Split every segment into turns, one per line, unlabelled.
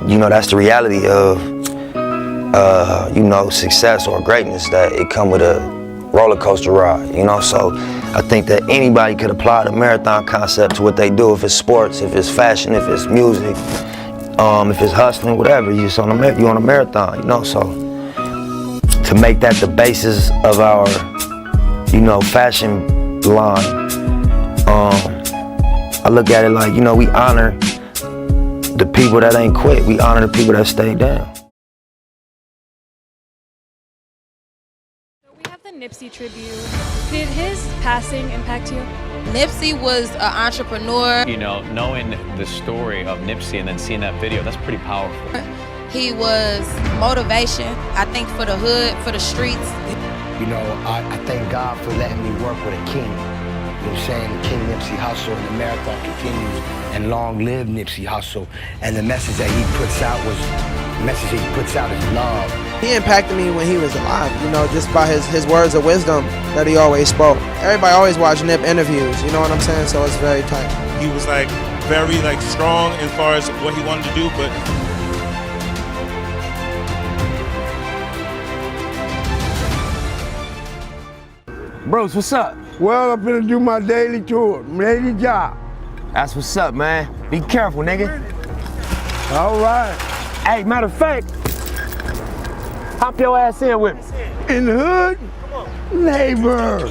you know, that's the reality of, you know, success or greatness, that it come with a roller coaster ride, you know? So I think that anybody could apply the marathon concept to what they do, if it's sports, if it's fashion, if it's music, if it's hustling, whatever, you're on a marathon, you know? So to make that the basis of our, you know, fashion line, I look at it like, you know, we honor the people that ain't quit. We honor the people that stayed down.
So we have the Nipsey tribute. Did his passing impact you?
Nipsey was an entrepreneur.
You know, knowing the story of Nipsey and then seeing that video, that's pretty powerful.
He was motivation, I think, for the hood, for the streets.
You know, I thank God for letting me work with a king. You know what I'm saying? King Nipsey Hussle, and the marathon continues, and long live Nipsey Hussle. And the message that he puts out is love.
He impacted me when he was alive, you know, just by his words of wisdom that he always spoke. Everybody always watched Nip interviews, you know what I'm saying? So it's very tight.
He was like very strong as far as what he wanted to do, but
Bros, what's up?
Well, I'm gonna do my daily tour, daily job.
That's what's up, man. Be careful, nigga.
All right.
Hey, matter of fact, hop your ass in with me.
In the hood, neighbor.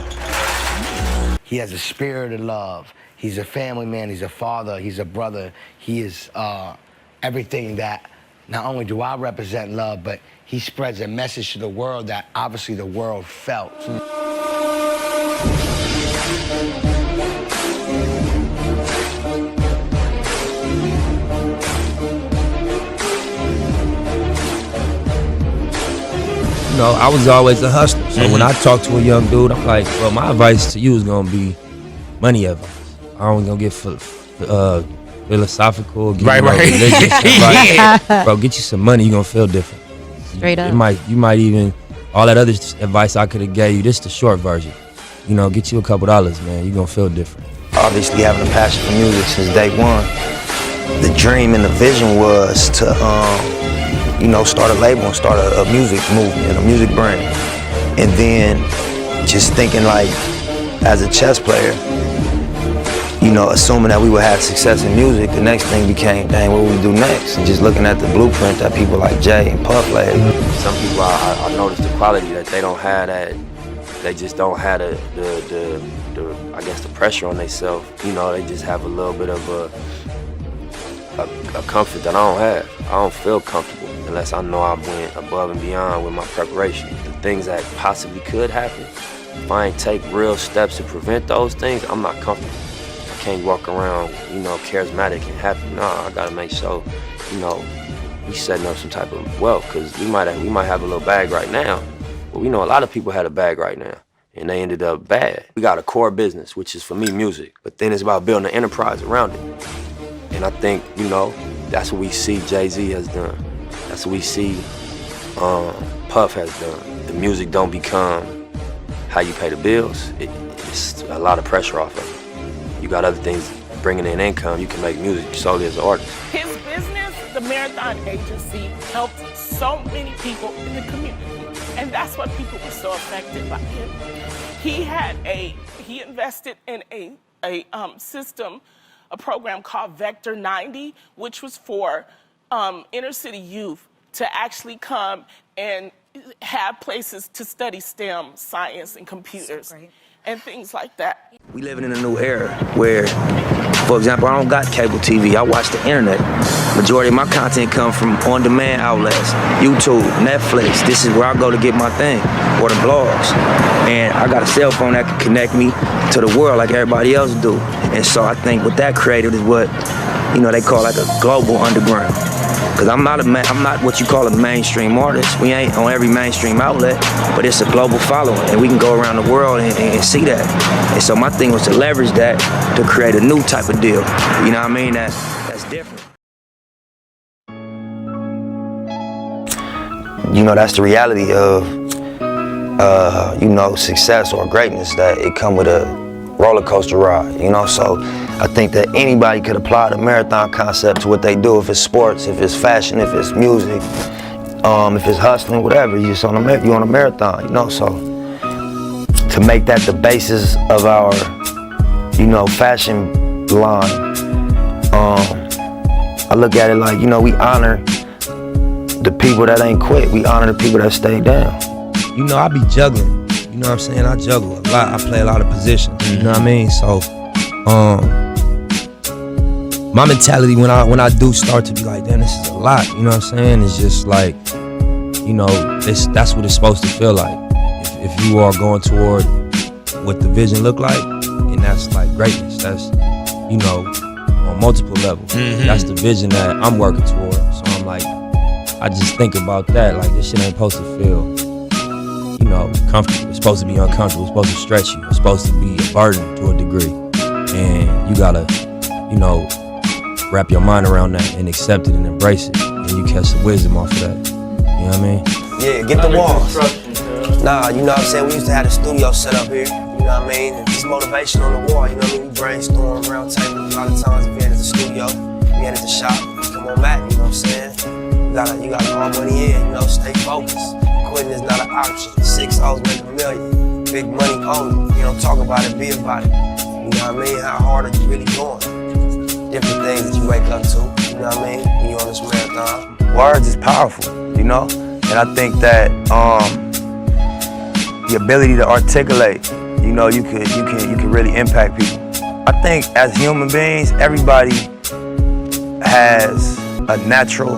He has a spirit of love. He's a family man, he's a father, he's a brother. He is everything that not only do I represent love, but he spreads a message to the world that obviously the world felt.
You know, I was always a hustler. So when I talk to a young dude, I'm like, well, my advice to you is gonna be money advice. I don't gonna get philosophical, get religious advice. Yeah. Bro, get you some money, you gonna feel different.
Straight up.
You might even, all that other advice I could have gave you, this the short version. You know, get you a couple dollars, man, you gonna feel different.
Obviously having a passion for music since day one, the dream and the vision was to, you know, start a label and start a music movement, a music brand. And then just thinking like, as a chess player, you know, assuming that we would have success in music, the next thing became, dang, what would we do next? And just looking at the blueprint that people like Jay and Puff laid. Some people, I noticed the quality that they don't have that, they just don't have the I guess the pressure on themselves. You know, they just have a little bit of a comfort that I don't have. I don't feel comfortable unless I know I went above and beyond with my preparation. The things that possibly could happen, if I ain't take real steps to prevent those things, I'm not comfortable. I can't walk around, you know, charismatic and happy. No, I gotta make sure, you know, we setting up some type of wealth, because we might have a little bag right now, but we know a lot of people had a bag right now, and they ended up bad. We got a core business, which is, for me, music, but then it's about building an enterprise around it. And I think, you know, that's what we see Jay-Z has done. That's what we see Puff has done. The music don't become how you pay the bills. It's a lot of pressure off of it. You got other things bringing in income. You can make music solely as an artist.
His business, the Marathon Agency, helped so many people in the community. And that's what people were so affected by him. He invested in a system, a program called Vector 90, which was for inner city youth to actually come and have places to study STEM, science, and computers, and things like that.
We living in a new era where, for example, I don't got cable TV, I watch the internet. Majority of my content come from on-demand outlets, YouTube, Netflix. This is where I go to get my thing, or the blogs. And I got a cell phone that can connect me to the world like everybody else do. And so I think what that created is what, you know, they call like a global underground. Because I'm not what you call a mainstream artist. We ain't on every mainstream outlet, but it's a global following, and we can go around the world and see that. And so my thing was to leverage that to create a new type of deal. You know what I mean? That's different. You know, that's the reality of, you know, success or greatness, that it come with a roller coaster ride, you know? So
I think that anybody could apply the marathon concept to what they do. If it's sports, if it's fashion, if it's music, if it's hustling, whatever. You're on a marathon, you know. So to make that the basis of our, you know, fashion line, I look at it like, you know, we honor the people that ain't quit. We honor the people that stay down.
You know, I be juggling. You know what I'm saying? I juggle a lot. I play a lot of positions. You know what I mean? So, my mentality when I do start to be like, damn, this is a lot. You know what I'm saying? It's just like, you know, that's what it's supposed to feel like. If you are going toward what the vision look like, and that's like greatness. That's, you know, on multiple levels. That's the vision that I'm working toward. So I'm like, I just think about that. Like, this shit ain't supposed to feel, you know, comfortable. It's supposed to be uncomfortable. It's supposed to stretch you. It's supposed to be a burden to a degree. And you gotta, you know, wrap your mind around that and accept it and embrace it. And you catch some wisdom off of that. You know what I mean?
Yeah, get the walls. Nah, you know what I'm saying? We used to have the studio set up here. You know what I mean? And just motivation on the wall. You know what I mean? We brainstorm, round table. A lot of times we had at the studio, we had at the shop. Come on back, you know what I'm saying? You gotta all money in, you know, stay focused. Quitting is not an option. 6 O's make $1 million. Big money only. You know, talk about it, be about it. You know what I mean? How hard are you really going? Different things that you wake up to, you know what I mean? When you're on this marathon. Words is powerful, you know? And I think that the ability to articulate, you know, you can really impact people. I think as human beings, everybody has a natural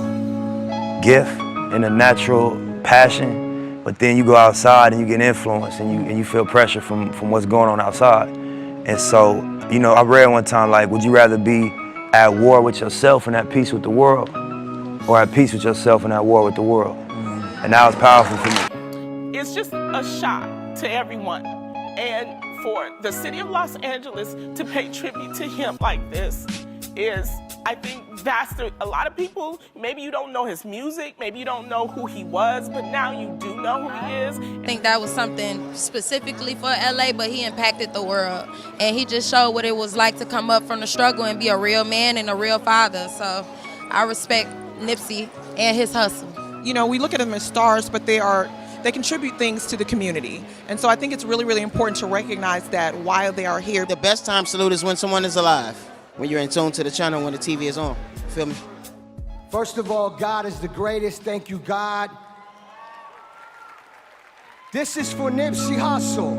gift and a natural passion, but then you go outside and you get influenced and you feel pressure from what's going on outside. And so, you know, I read one time, like, would you rather be at war with yourself and at peace with the world, or at peace with yourself and at war with the world? And that was powerful for me.
It's just a shock to everyone. And for the city of Los Angeles to pay tribute to him like this is, I think a lot of people, maybe you don't know his music, maybe you don't know who he was, but now you do know who he is.
I think that was something specifically for LA, but he impacted the world. And he just showed what it was like to come up from the struggle and be a real man and a real father. So I respect Nipsey and his hustle.
You know, we look at them as stars, but they contribute things to the community. And so I think it's really, really important to recognize that while they are here.
The best time salute is when someone is alive, when you're in tune to the channel, when the TV is on. Feel me?
First of all, God is the greatest. Thank you, God. This is for Nipsey Hussle.